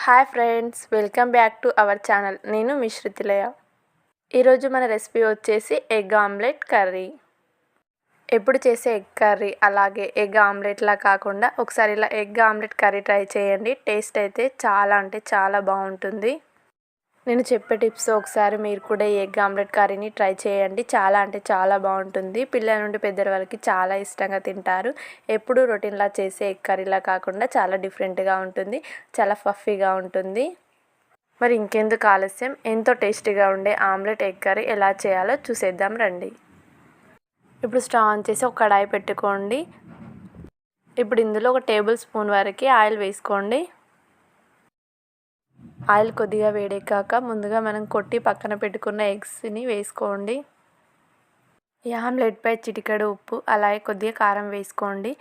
Hi friends, welcome back to our channel. నేను మీ శృతిలయ. ఈరోజు మన రెసిపీ వచ్చేసి ఎగ్ ఆమ్లెట్ కర్రీ. ఎప్పుడు చేసే ఎగ్ కర్రీ అలాగే ఎగ్ ఆమ్లెట్లా కాకుండా ఒకసారి ఇలా ఎగ్ ఆమ్లెట్ కర్రీ ట్రై చేయండి. టేస్ట్ అయితే చాలా అంటే చాలా బాగుంటుంది. నేను చెప్పే టిప్స్ ఒకసారి మీరు కూడా ఈ ఎగ్ ఆమ్లెట్ కర్రీని ట్రై చేయండి. చాలా అంటే చాలా బాగుంటుంది. పిల్లల నుండి పెద్దల వరకు చాలా ఇష్టంగా తింటారు. ఎప్పుడు రొటీన్లా చేసే ఎగ్ కర్రీలా కాకుండా చాలా డిఫరెంట్గా ఉంటుంది. చాలా ఫఫీగా ఉంటుంది. మరి ఇంకెందుకు ఆలస్యం, ఎంతో టేస్టీగా ఉండే ఆమ్లెట్ ఎగ్ కర్రీ ఎలా చేయాలో చూసేద్దాం రండి. ఇప్పుడు స్టవ్ ఆన్ చేసి ఒక కడాయి పెట్టుకోండి. ఇప్పుడు ఇందులో 1 టేబుల్ స్పూన్ వరకు ఆయిల్ వేసుకోండి. ఆయిల్ కొద్దిగా వేడెక్కాక ముందుగా మనం కొట్టి పక్కన పెట్టుకున్న ఎగ్స్ని వేసుకోండి. ఈ ఆమ్లెట్పై చిటికెడు ఉప్పు అలాగే కొద్దిగా కారం వేసుకోండి.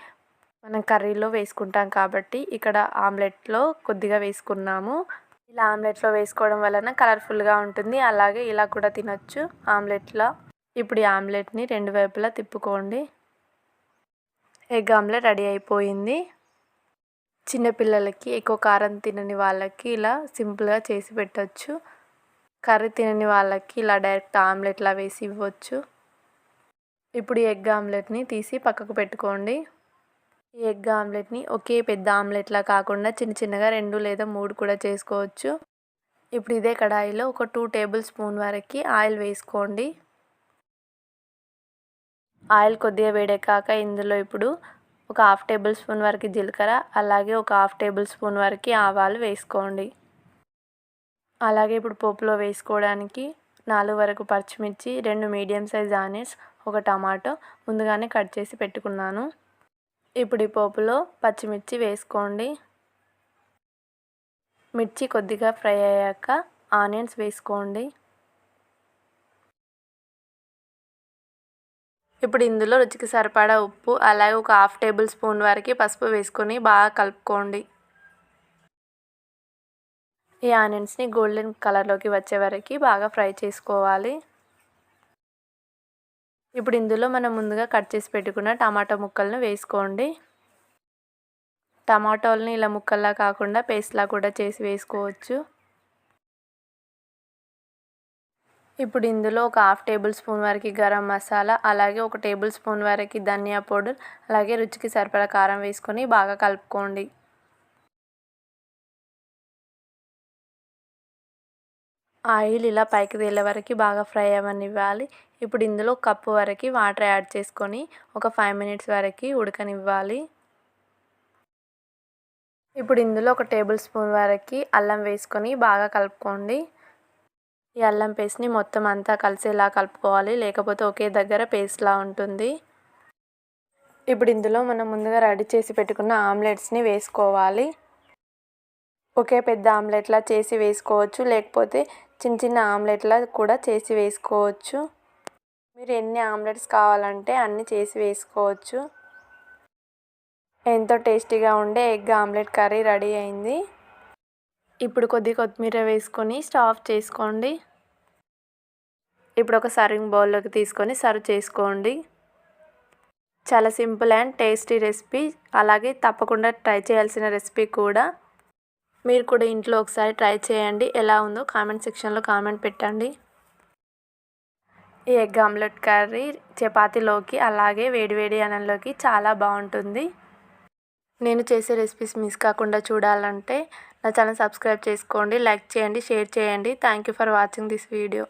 మనం కర్రీలో వేసుకుంటాం కాబట్టి ఇక్కడ ఆమ్లెట్లో కొద్దిగా వేసుకున్నాము. ఇలా ఆమ్లెట్లో వేసుకోవడం వలన కలర్ఫుల్గా ఉంటుంది. అలాగే ఇలా కూడా తినొచ్చు ఆమ్లెట్లో. ఇప్పుడు ఈ ఆమ్లెట్ని 2 వైపులా తిప్పుకోండి. ఎగ్ ఆమ్లెట్ రెడీ అయిపోయింది. చిన్నపిల్లలకి ఎక్కువ కారం తినని వాళ్ళకి ఇలా సింపుల్గా చేసి పెట్టచ్చు. కర్రీ తినని వాళ్ళకి ఇలా డైరెక్ట్ ఆమ్లెట్లా వేసి ఇవ్వచ్చు. ఇప్పుడు ఈ ఎగ్ ఆమ్లెట్ని తీసి పక్కకు పెట్టుకోండి. ఈ ఎగ్ ఆమ్లెట్ని ఒకే పెద్ద ఆమ్లెట్లా కాకుండా చిన్న చిన్నగా 2 లేదా 3 కూడా చేసుకోవచ్చు. ఇప్పుడు ఇదే కడాయిలో ఒక 2 టేబుల్ స్పూన్ వరకు ఆయిల్ వేసుకోండి. ఆయిల్ కొద్దిగా వేడెక్కాక ఇందులో ఇప్పుడు ఒక 1/2 టేబుల్ స్పూన్ వరకు జీలకర్ర అలాగే ఒక 1/2 టేబుల్ స్పూన్ వరకు ఆవాలు వేసుకోండి. అలాగే ఇప్పుడు పోపులో వేసుకోవడానికి 4 వరకు పచ్చిమిర్చి, 2 మీడియం సైజ్ ఆనియన్స్, ఒక టమాటో ముందుగానే కట్ చేసి పెట్టుకున్నాను. ఇప్పుడు ఈ పోపులో పచ్చిమిర్చి వేసుకోండి. మిర్చి కొద్దిగా ఫ్రై అయ్యాక ఆనియన్స్ వేసుకోండి. ఇప్పుడు ఇందులో రుచికి సరిపడా ఉప్పు అలాగే ఒక 1/2 టేబుల్ స్పూన్ వరకు పసుపు వేసుకొని బాగా కలుపుకోండి. ఈ ఆనియన్స్ని గోల్డెన్ కలర్లోకి వచ్చే వరకు బాగా ఫ్రై చేసుకోవాలి. ఇప్పుడు ఇందులో మనం ముందుగా కట్ చేసి పెట్టుకున్న టమాటో ముక్కలను వేసుకోండి. టమాటోల్ని ఇలా ముక్కల్లా కాకుండా పేస్ట్లా కూడా చేసి వేసుకోవచ్చు. ఇప్పుడు ఇందులో ఒక 1/2 టేబుల్ స్పూన్ వరకు గరం మసాలా అలాగే ఒక టేబుల్ స్పూన్ వరకు ధనియా పౌడర్ అలాగే రుచికి సరిపడా కారం వేసుకొని బాగా కలుపుకోండి. ఆయిల్ ఇలా పైకి తేలే వరకు బాగా ఫ్రై అవ్వనివ్వాలి. ఇప్పుడు ఇందులో కప్పు వరకు వాటర్ యాడ్ చేసుకొని ఒక 5 మినిట్స్ వరకు ఉడకనివ్వాలి. ఇప్పుడు ఇందులో ఒక టేబుల్ స్పూన్ వరకు అల్లం వేసుకొని బాగా కలుపుకోండి. ఈ అల్లం పేస్ట్ని మొత్తం అంతా కలిసేలా కలుపుకోవాలి, లేకపోతే ఒకే దగ్గర పేస్ట్లా ఉంటుంది. ఇప్పుడు ఇందులో మనం ముందుగా రెడీ చేసి పెట్టుకున్న ఆమ్లెట్స్ని వేసుకోవాలి. ఒకే పెద్ద ఆమ్లెట్లా చేసి వేసుకోవచ్చు, లేకపోతే చిన్న చిన్న ఆమ్లెట్లా కూడా చేసి వేసుకోవచ్చు. మీరు ఎన్ని ఆమ్లెట్స్ కావాలంటే అన్ని చేసి వేసుకోవచ్చు. ఎంతో టేస్టీగా ఉండే ఎగ్ ఆమ్లెట్ కర్రీ రెడీ అయింది. ఇప్పుడు కొద్దిగా కొత్తిమీర వేసుకొని స్టవ్ ఆఫ్ చేసుకోండి. ఇప్పుడు ఒక సర్వింగ్ బౌల్లోకి తీసుకొని సర్వ్ చేసుకోండి. చాలా సింపుల్ అండ్ టేస్టీ రెసిపీ, అలాగే తప్పకుండా ట్రై చేయాల్సిన రెసిపీ కూడా. మీరు కూడా ఇంట్లో ఒకసారి ట్రై చేయండి. ఎలా ఉందో కామెంట్ సెక్షన్లో కామెంట్ పెట్టండి. ఈ ఎగ్ ఆమ్లెట్ కర్రీ చపాతీలోకి అలాగే వేడివేడి అన్నంలోకి చాలా బాగుంటుంది. నేను చేసే రెసిపీస్ మిస్ కాకుండా చూడాలంటే నా ఛానల్ సబ్స్క్రైబ్ చేసుకోండి, లైక్ చేయండి, షేర్ చేయండి. Thank you for watching this video.